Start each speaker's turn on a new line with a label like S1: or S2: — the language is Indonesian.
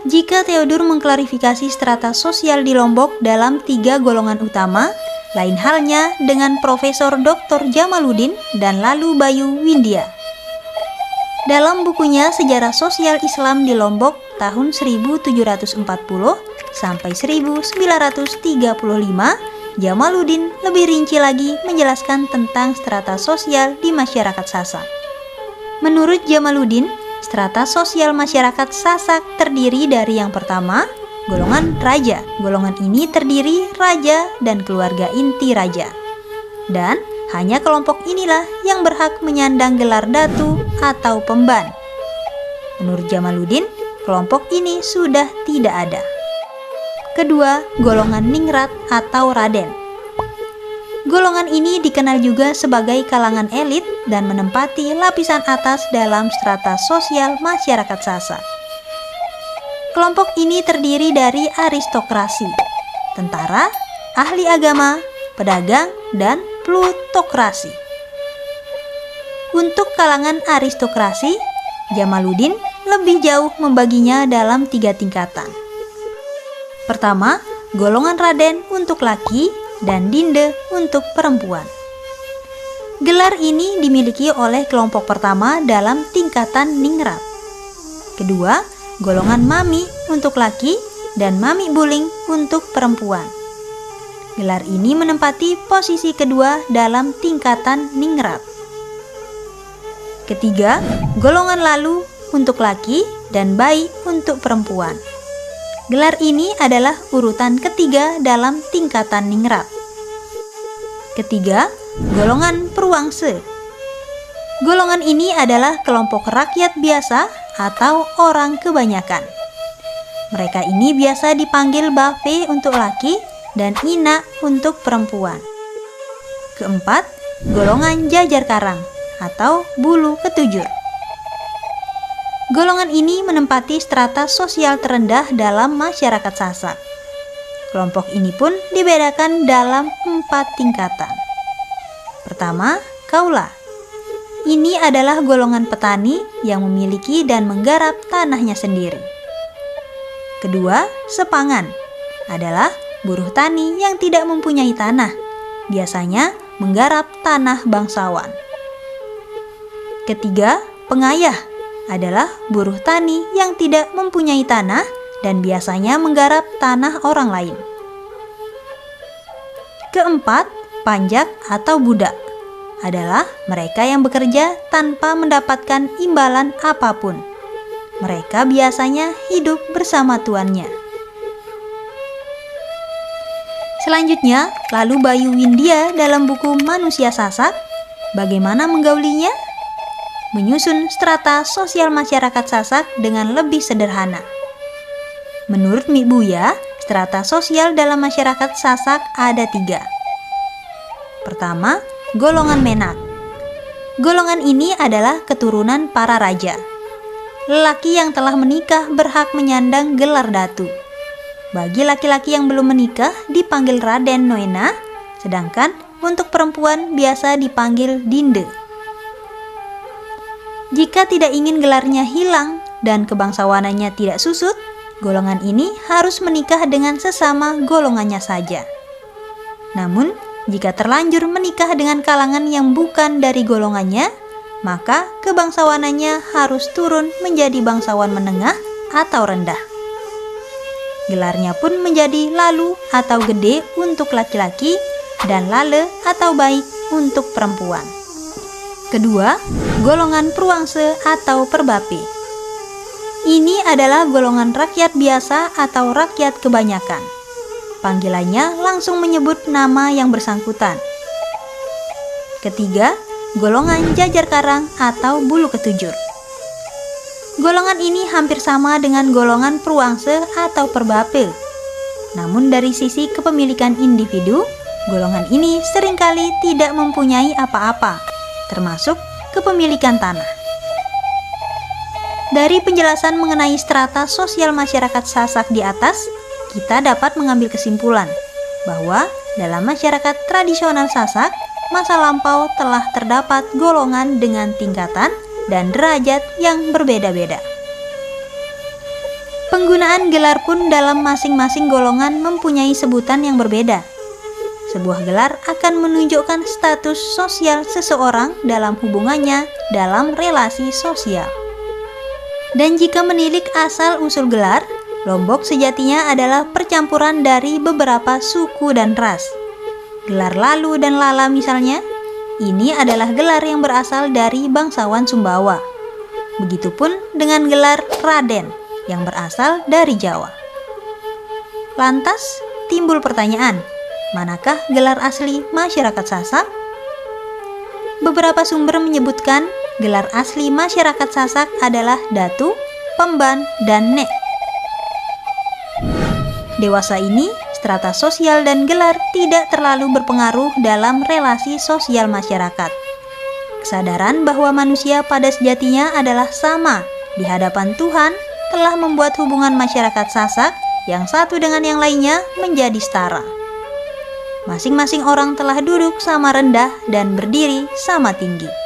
S1: Jika Theodor mengklarifikasi strata sosial di Lombok dalam 3 golongan utama, lain halnya dengan Profesor Dr. Jamaluddin dan Lalu Bayu Windia. Dalam bukunya Sejarah Sosial Islam di Lombok tahun 1740 sampai 1935, Jamaluddin lebih rinci lagi menjelaskan tentang strata sosial di masyarakat Sasak. Menurut Jamaluddin, strata sosial masyarakat Sasak terdiri dari yang pertama, golongan raja. Golongan ini terdiri raja dan keluarga inti raja. Dan hanya kelompok inilah yang berhak menyandang gelar datu atau pemban. Menurut Jamaluddin, kelompok ini sudah tidak ada. Kedua, golongan ningrat atau raden. Golongan ini dikenal juga sebagai kalangan elit dan menempati lapisan atas dalam strata sosial masyarakat Sasak. Kelompok ini terdiri dari aristokrasi, tentara, ahli agama, pedagang, dan plutokrasi. Untuk kalangan aristokrasi, Jamaluddin lebih jauh membaginya dalam 3 tingkatan. Pertama, golongan raden untuk laki dan dinde untuk perempuan. Gelar ini dimiliki oleh kelompok pertama dalam tingkatan ningrat. Kedua, golongan mami untuk laki dan mami buling untuk perempuan. Gelar ini menempati posisi kedua dalam tingkatan ningrat. Ketiga, golongan lalu untuk laki dan bayi untuk perempuan. Gelar ini adalah urutan ketiga dalam tingkatan ningrat. Ketiga, golongan perwangse. Golongan ini adalah kelompok rakyat biasa atau orang kebanyakan. Mereka ini biasa dipanggil Bafe untuk laki dan Ina untuk perempuan. Keempat, golongan jajar karang atau bulu ketujur. Golongan ini menempati strata sosial terendah dalam masyarakat Sasak. Kelompok ini pun dibedakan dalam 4 tingkatan. Pertama, kaula. Ini adalah golongan petani yang memiliki dan menggarap tanahnya sendiri. Kedua, sepangan. Adalah buruh tani yang tidak mempunyai tanah, biasanya menggarap tanah bangsawan. Ketiga, pengayah. Adalah buruh tani yang tidak mempunyai tanah dan biasanya menggarap tanah orang lain. Keempat, panjak atau budak. Adalah mereka yang bekerja tanpa mendapatkan imbalan apapun. Mereka biasanya hidup bersama tuannya. Selanjutnya, Lalu Bayu Windia dalam buku Manusia Sasak, bagaimana menggaulinya? Menyusun strata sosial masyarakat Sasak dengan lebih sederhana. Menurut Mibuya, strata sosial dalam masyarakat Sasak ada 3. Pertama, golongan menak. Golongan ini adalah keturunan para raja. Lelaki yang telah menikah berhak menyandang gelar datu. Bagi laki-laki yang belum menikah dipanggil Raden Noena, sedangkan untuk perempuan biasa dipanggil Dinde. Jika tidak ingin gelarnya hilang dan kebangsawanannya tidak susut, golongan ini harus menikah dengan sesama golongannya saja. Namun, jika terlanjur menikah dengan kalangan yang bukan dari golongannya, maka kebangsawanannya harus turun menjadi bangsawan menengah atau rendah. Gelarnya pun menjadi lalu atau gede untuk laki-laki dan lale atau baik untuk perempuan. Kedua, golongan perwangse atau perbape. Ini adalah golongan rakyat biasa atau rakyat kebanyakan. Panggilannya langsung menyebut nama yang bersangkutan. Ketiga, golongan jajar karang atau bulu ketujur. Golongan ini hampir sama dengan golongan perwangse atau perbape. Namun dari sisi kepemilikan individu, golongan ini seringkali tidak mempunyai apa-apa, termasuk kepemilikan tanah. Dari penjelasan mengenai strata sosial masyarakat Sasak di atas, kita dapat mengambil kesimpulan bahwa dalam masyarakat tradisional Sasak, masa lampau telah terdapat golongan dengan tingkatan dan derajat yang berbeda-beda. Penggunaan gelar pun dalam masing-masing golongan mempunyai sebutan yang berbeda. Sebuah gelar akan menunjukkan status sosial seseorang dalam hubungannya dalam relasi sosial. Dan jika menilik asal-usul gelar, Lombok sejatinya adalah percampuran dari beberapa suku dan ras. Gelar Lalu dan Lala misalnya, ini adalah gelar yang berasal dari bangsawan Sumbawa. Begitupun dengan gelar Raden yang berasal dari Jawa. Lantas timbul pertanyaan, manakah gelar asli masyarakat Sasak? Beberapa sumber menyebutkan gelar asli masyarakat Sasak adalah Datu, Pemban, dan Nek. Dewasa ini, strata sosial dan gelar tidak terlalu berpengaruh dalam relasi sosial masyarakat. Kesadaran bahwa manusia pada sejatinya adalah sama di hadapan Tuhan telah membuat hubungan masyarakat Sasak yang satu dengan yang lainnya menjadi setara. Masing-masing orang telah duduk sama rendah dan berdiri sama tinggi.